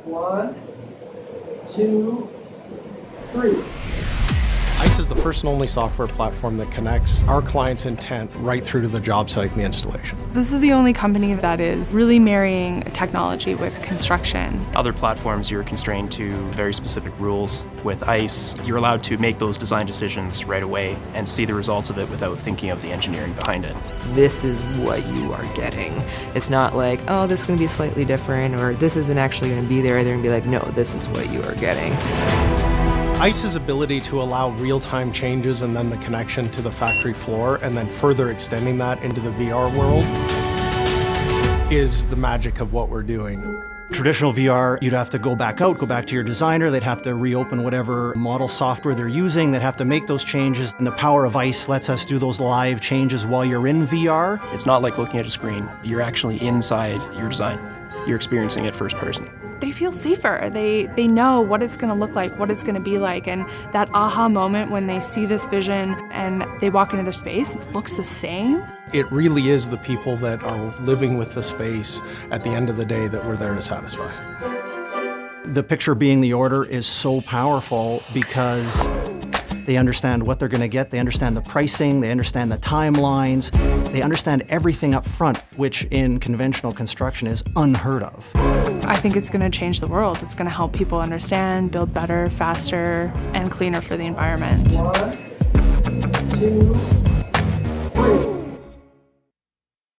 1, 2, 3. ICE is the first and only software platform that connects our client's intent right through to the job site and the installation. This is the only company that is really marrying technology with construction. Other platforms, you're constrained to very specific rules. With ICE, you're allowed to make those design decisions right away and see the results of it without thinking of the engineering behind it. This is what you are getting. It's not like, oh, this is going to be slightly different, or this isn't actually going to be there. They're going to be like, no, this is what you are getting. ICE's ability to allow real-time changes and then the connection to the factory floor and then further extending that into the VR world is the magic of what we're doing. Traditional VR, you'd have to go back to your designer, they'd have to reopen whatever model software they're using, they'd have to make those changes, and the power of ICE lets us do those live changes while you're in VR. It's not like looking at a screen. You're actually inside your design. You're experiencing it first person. They feel safer. They know what it's going to look like, what it's going to be like, and that aha moment when they see this vision and they walk into their space, it looks the same. It really is the people that are living with the space at the end of the day that we're there to satisfy. The picture being the order is so powerful because they understand what they're going to get, they understand the pricing, they understand the timelines, they understand everything up front, which in conventional construction is unheard of. I think it's going to change the world. It's going to help people understand, build better, faster, and cleaner for the environment. 1, 2, 3.